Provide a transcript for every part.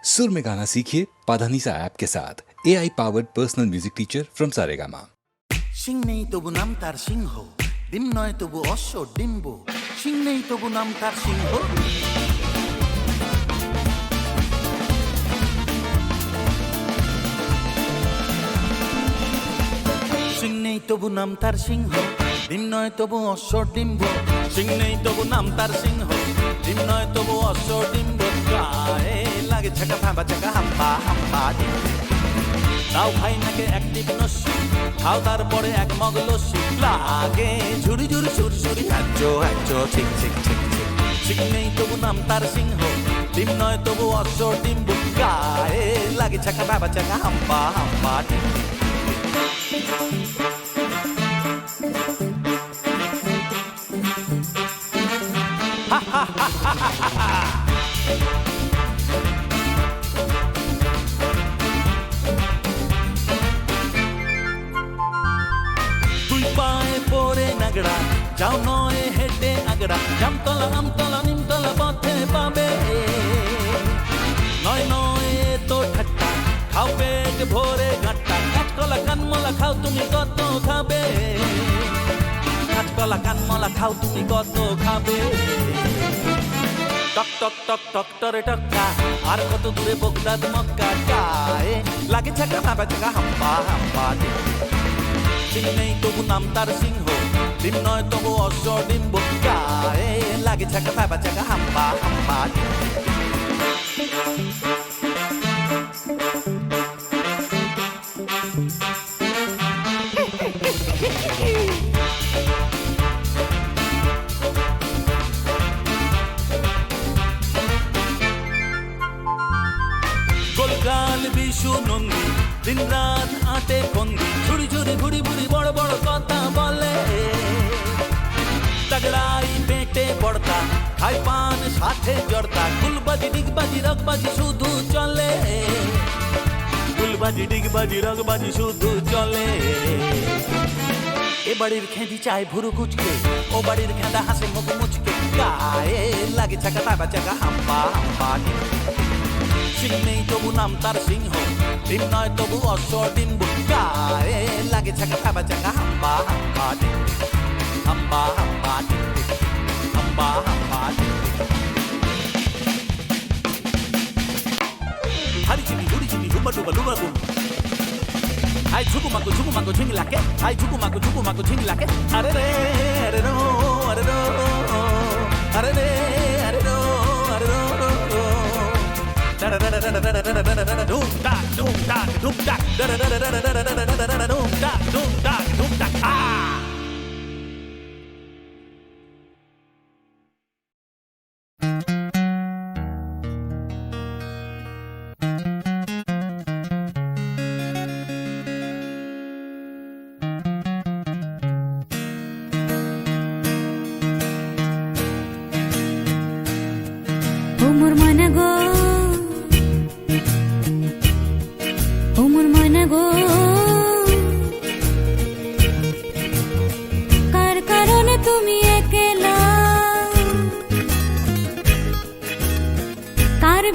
सुर में गाना सीखिए पाधानीसा ऐप के साथ AI powered personal music teacher from Saregama. Singh নেই তবু নাম তার সিংহ, ডিম নয় তবু অশ্ব ডিম্ব। সিং নেই তবু নাম তার সিংহ। সিং নেই তবু নাম তার সিংহ, ডিম নয় তবু অশ্ব ডিম্ব। সিং নেই তবু নাম তার সিংহ, ডিম নয় তবু অশ্ব ডিম্ব। গায়ে লাগে ছাকা ফাঁবা চাকা হাম্পা হাম্পা ডিম। দাও ভাই নাকে অ্যাক্টিভ নস্যি, খাও তারপরে এক মগ লস্যি। লাগে ঝুড়ি ঝুড়ি সুরি সুরি হ্যাচো হ্যাচো ঠিক ঠিক ঠিক ঠিক। সিং নেই তবু নাম তার সিংহ, ডিম নয় তবু অশ্ব ডিম্ব। গায়ে লাগে ছাকা বাবা চাকা হাম্পা হাম্পা ডিম। পায়ে পড়ে নাগড়া, যাও নয় হেঁটে আগড়া। জামতলা আমতলা নিমতলা পথে পাবে, নয় নয় তো ঠাট্টা। খাও পেট ভরে ঘাট্টা, কাঠকলা কানমলা খাও তুমি কত খাবে। কাঠকলা কানমলা খাও তুমি কত খাবে। টক টক টক টক টরে টক্কা, আর কত দূরে বগদাদ মক্কা। গায়ে লাগে ছাকা ভাবা চাকা হাম্পা হাম্পা। সিং নেই তবু নাম তার সিংহ, ডিম নয় তবু অশ্ব ডিম্ব। গায়ে লাগে ছাকা ফাঁবা চাকা হাম্পা হাম্পা। গোলগাল বিশু নন্দী, দিন রাত আটে বন্দি। ঝুড়ি ঝুড়ি ভুড়ি ভুড়ি বড় বড় কথা বলে। তগড়াই পেটে পড়তা, খাই পান সাথে জর্দা। গুলবাজি ডিগবাজি রগবাজি শুধু চলে। গুলবাজি ডিগবাজি রগবাজি শুধু চলে। এ বাড়ির খেঁদি চায় ভুরু কুচকে, ও বাড়ির খেঁদা হাসে মুখ মুচকে। গায়ে লাগে ছাকা ফাঁবা চাকা হাম্পা হাম্পা। সিং নেই তবু নাম তার সিংহ, ডিম নয় তবু অশ্ব ডিম্ব। গায়ে লাগে ছাকা ফাঁবা চাকা হাম্পা হাম্পা হাম্পা হাম্পা হাম্পা হাম্পা। হারি চিনি ঘুড়ি চিনি ডুবা ডুবা ডুবা গুম। আই ঝুকু মাকু ঝিংলাকে, আই ঝুকু মাকু ঝিংলাকে। আরে রে আরে রো আরে রো আরে রে আরে রো আরে rho. Doom dak doom dak doom dak doom dak doom dak doom dak.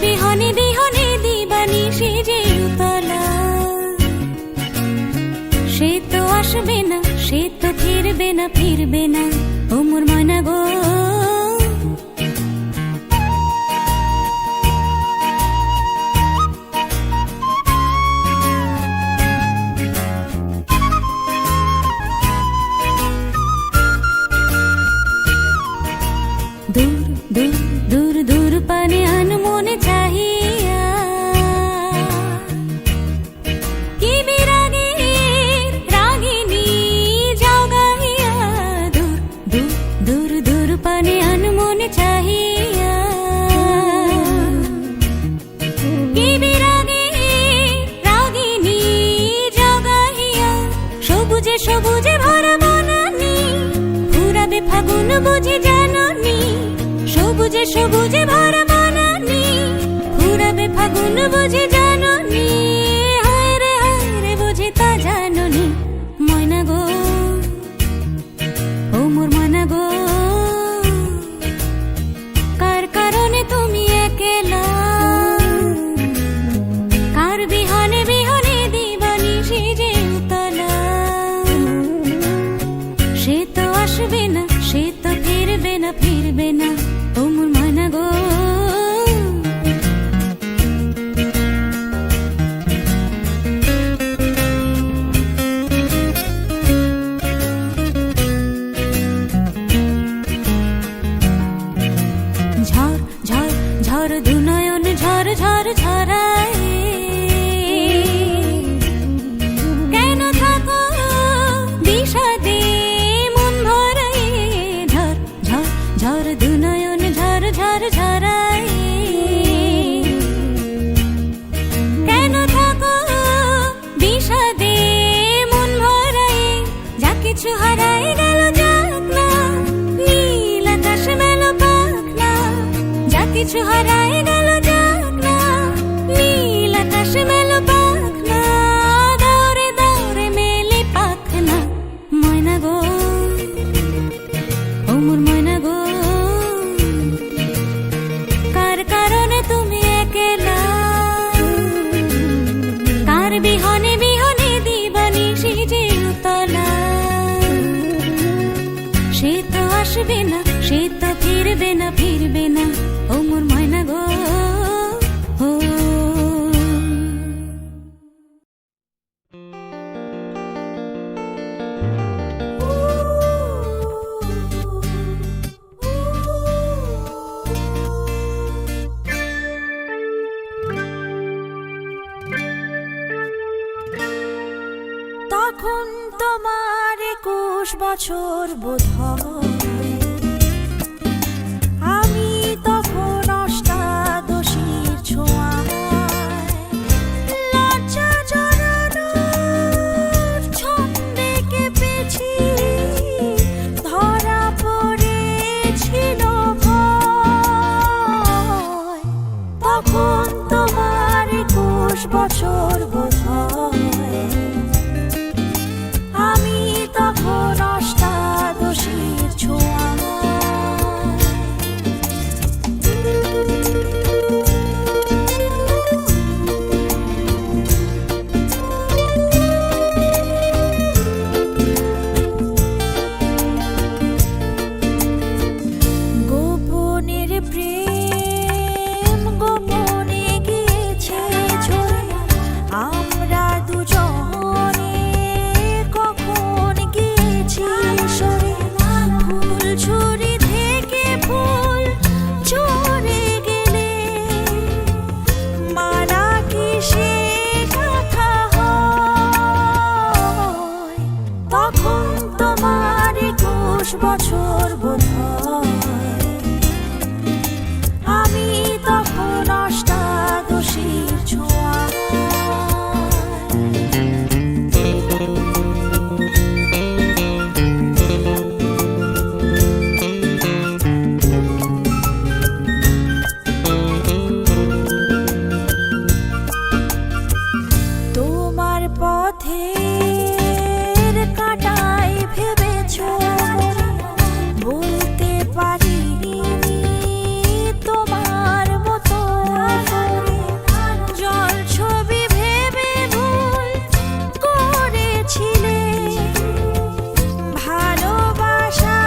বিহনে বিহনে দিবানি সে যে উতলা। সে তো আসবে না, সে তো ফিরবে না ফিরবে না। ও মোর মনা গো, দূর দূর দূর দূর পানে আনমনে চাহিয়া। কি বিরাগের রাগিনী যাও গাহিয়া। দূর দূর দূর দূর পানে আনমনে চাহিয়া। কি বিরাগের রাগিনী যাও গাহিয়া। সবুজে সবুজে ভরা বনানি, ফুরাবে ফাগুন বুঝি জাননি। সবুজে সবুজে ভরা বনানি, ফুরাবে ফাগুন বুঝি জাননি। হায় রে বুঝি তা জাননি। ময়না গো, ও মোর ময়না গো, কার কারণে তুমি একলা। তখন তোমার 21 বছর বোধ হয়, আমি তখন অষ্টাদশীর ছোঁয়ায়, লজ্জা জড়ানোর ছন্দে কেঁপেছি, ধরা পড়েছিল ভয়। তখন তোমার 21 বছর বোধ হয়, আমি তখন অষ্টাদশীর ছোঁয়ায়। গোপনের প্রেম গোপনে গিয়েছে ঝরে, আমরা দুজনে কখন গিয়েছি সরে। ফুল ঝুরি থেকে ফুল ঝরে গেলে মালা কি সে কথা হয়? তখন তোমার 21 বছর বোধ হয়, আমি তখন অষ্টাদশীর ছোঁয়ায়। তোমার পথের কাঁটায় ভেবেছো বলতে পারিনি তোমার মতো করে। জল ছবি ভেবে ভুল করেছিলে, ভালোবাসা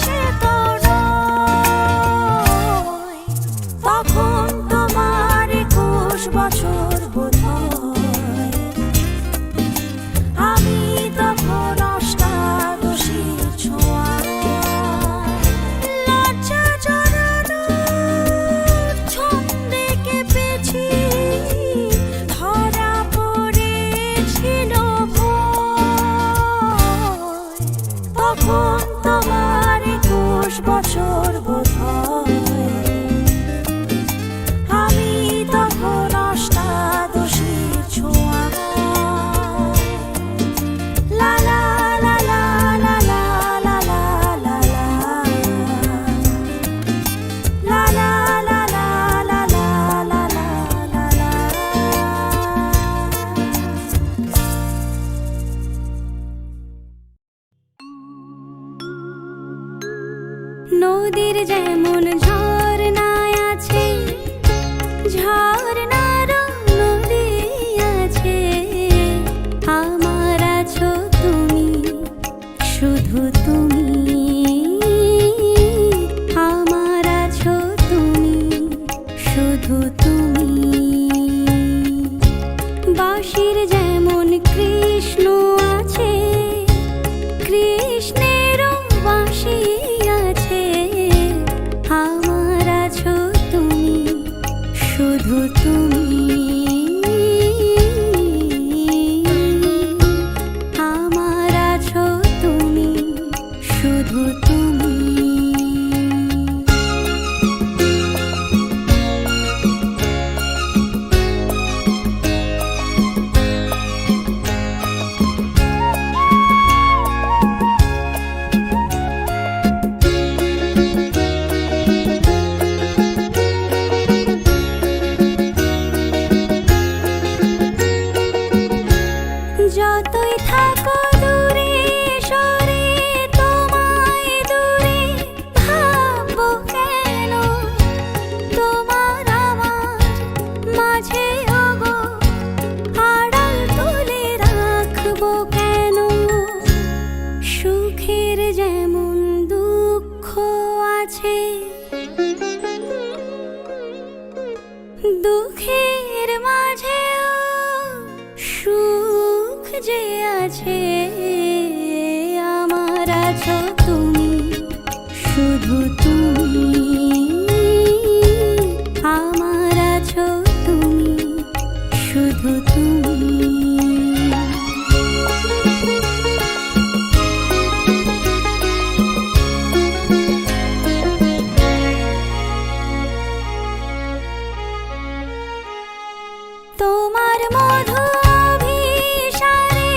সে তো নয়। তখন তোমার 21 বছর বোধ হয়, আমি তখন অষ্টাদশীর ছোঁয়ায়। লজ্জা জড়ানোর ছন্দে কেঁপেছি, ধরা পড়েছিল ভয়। তখন তোমার 21 বছর বোধ হয়, আমি তখন অষ্টাদশীর ছোঁয়ায়। লা লা লা লা লা লা লা লা লা লা। লা লা লা লা লা লা লা লা লা লা। নদীর যেমন ঝর্ণায় আছে, ঝর্ণারও নদী আছে, আমার আছো তুমি, শুধু তুমি, আমার আছো তুমি, শুধু তুমি। বাঁশির যেমন কৃষ্ণ আছে, কৃষ্ণেরও বাঁশি আছে, আমার আছো তুমি, শুধু তুমি, আমার আছো তুমি, শুধু তুমি। যতই থাকো দূরে সরে, তোমায় দূরে ভাববো কেন? তোমার আমার মাঝে ওগো আড়াল তুলে রাখবো কেন? সুখের যেমন দুঃখ আছে, দুঃখের মাঝেও সুখ যে আছে, আমার আছো তুমি, শুধু তুমি, আমার আছো তুমি, শুধু তুমি। তোমার মধু অভিসারে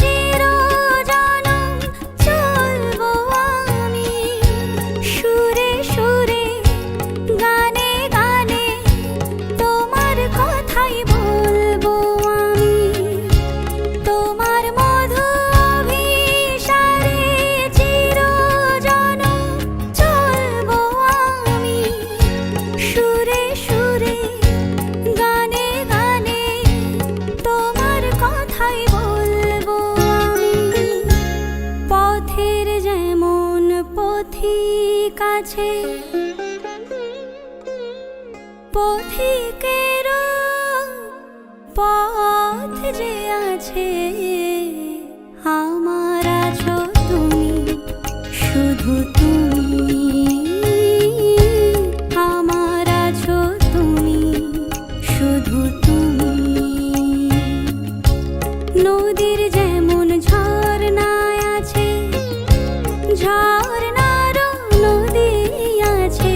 চিরজনম চলবো আমি সুরে সুরে গানে গানে তোমার কথাই বলবো আমি তোমার মধু অভিসারে চিরজনম চলবো আমি সুরে সুরে গানে গানে তোমার কথাই বলবো আমি পথের যেমন পথিক আছে পথিকেরও পথ যে আছে আমার আছো তুমি শুধু তুমি আমার আছো তুমি শুধু তুমি নদীর যেমন ঝর্ণায় আছে ঝর্ণারও নদী আছে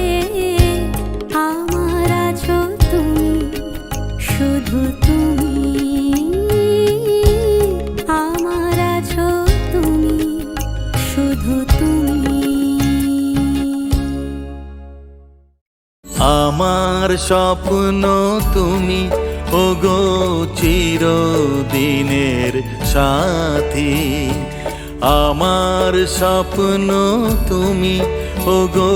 আমার আছো তুমি শুধু তুমি আমার আছো তুমি শুধু তুমি আমার স্বপ্ন তুমি ওগো চিরদিনের সাথী আমার স্বপ্ন তুমি ওগো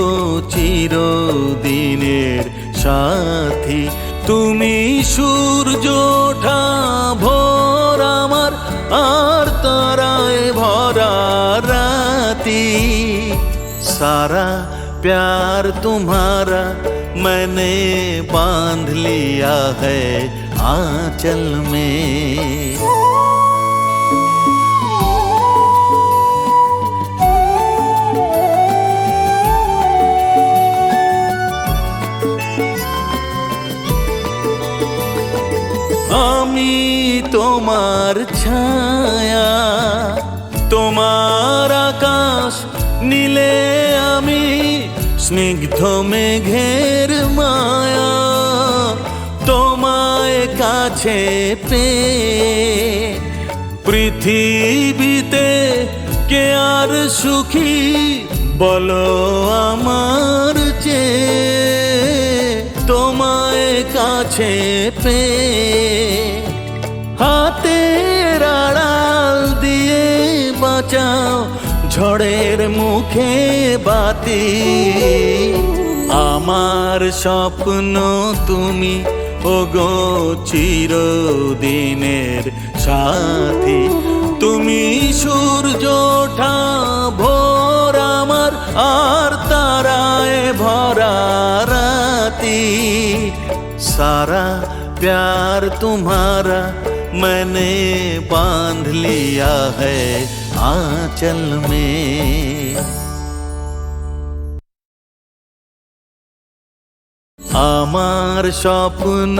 চিরদিনের সাথী তুমি সূর্য ওঠা ভোর আমার আর তারায় ভরা রাতি सारा प्यार तुम्हारा मैंने बांध लिया है आंचल में আমি তোমার ছায়া তোমার আকাশ নীলে আমি স্নিগ্ধ মেঘের মায়া তোমায় কাছে পেয়ে পৃথিবীতে কে আর সুখী বলো আমার চেয়ে তোমায় কাছে পেয়ে হাতের আড়াল দিয়ে বাঁচাও ঝড়ের মুখে বাতি আমার স্বপ্ন তুমি ওগো চিরদিনের সাথী তুমি সূর্য ওঠা ভোর আমার আর তারায় ভরা রাতি सारा प्यार तुम्हारा मैंने बांध लिया है आंचल में আমার স্বপ্ন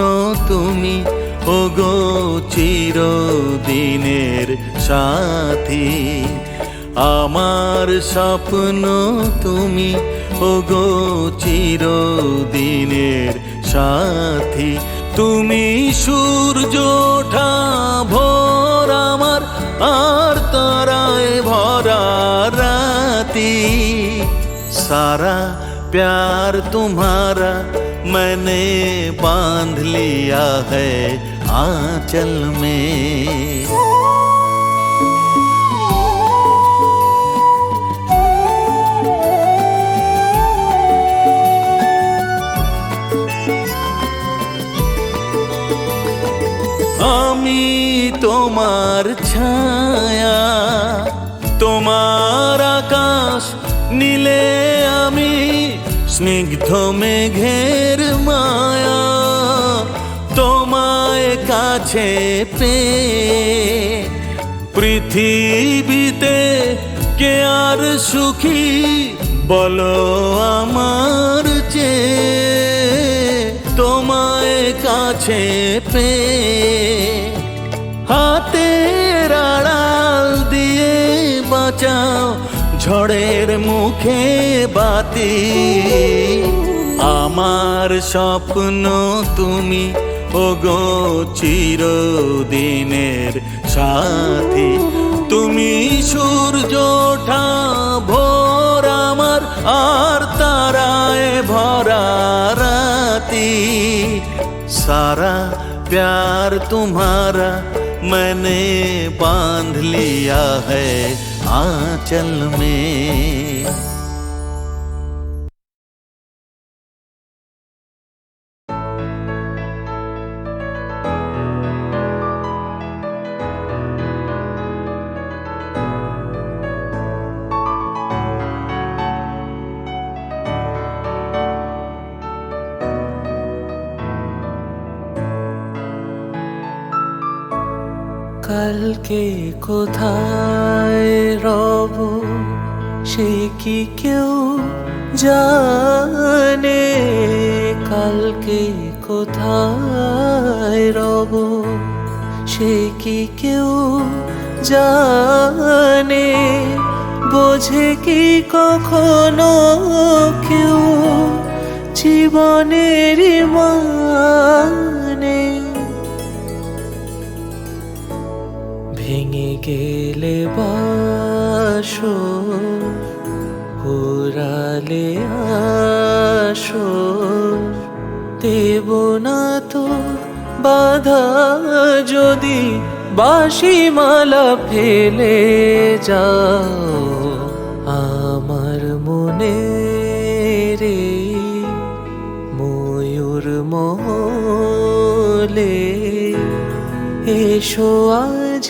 তুমি ওগো চিরদিনের সাথী আমার স্বপ্ন তুমি ওগো চিরদিনের সাথী তুমি সূর্য ওঠা ভোর আমার আর তারায় ভরা রাতি सारा प्यार तुम्हारा मैंने बांध लिया है आंचल में আমি তোমার ছায়া তোমার আকাশ নীলে আমি স্নিগ্ধ মেঘের মায়া তোমায় কাছে পেয়ে পৃথিবীতে কে আর সুখী বলো আমার চেয়ে তোমায় কাছে পেয়ে হাতের আড়াল দিয়ে বাঁচাও ঝড়ের মুখে বাতি আমার স্বপ্ন তুমি ওগো চিরদিনের সাথী। তুমি সূর্য ওঠা ভোর আমার, আর তারায় ভরা রাতি। सारा प्यार तुम्हारा मैंने बांध लिया है आंचल में। কালকে কোথায় রব সে কি কেউ জানে, কালকে কোথায় রব সে কি কেউ জানে, বোঝে কি কখনো কেউ জীবনের মানে। ভেঙে গেলে বাসো পুরালে আসো, দেব না তো বাধা যদি বাঁশি মালা ফেলে যাও। আমার মনে রে ময়ূর মহলে এসো আজ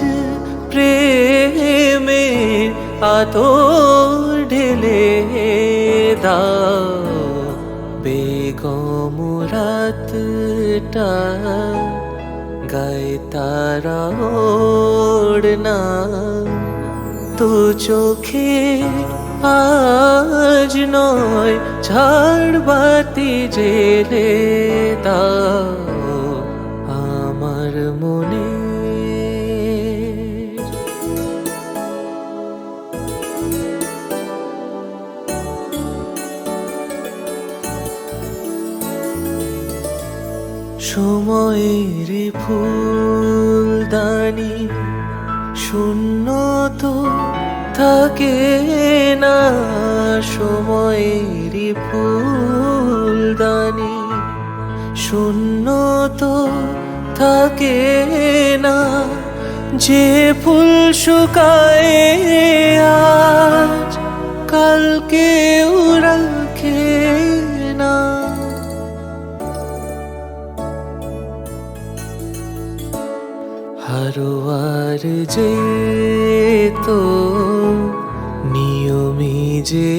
প্রেমের আতর ঢেলে দাও। বেগম রাতটা গায়ে তারা ওড়না, তো চোখে আজ নয় ঝাড়বাতি জেলে দাও আমার মনে। সময়ের ফুলদানি শূন্য তো থাকে না, সময়ের ফুলদানি শূন্য তো থাকে না। যে ফুল শুকায় আজ কালকেও রাখে না। হারোয়ার যে তো নিয়মে যে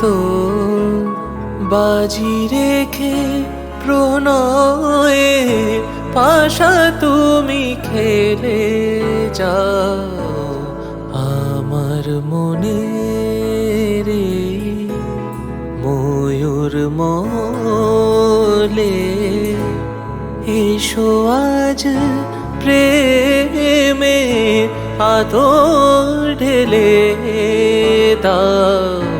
তো বাজি রেখে প্রণয়ে পাশা তুমি খেলে যাও আমার মনে রে ময়ূর মলে। এসো আজ প্রেমে আদর ঢেলে দাও।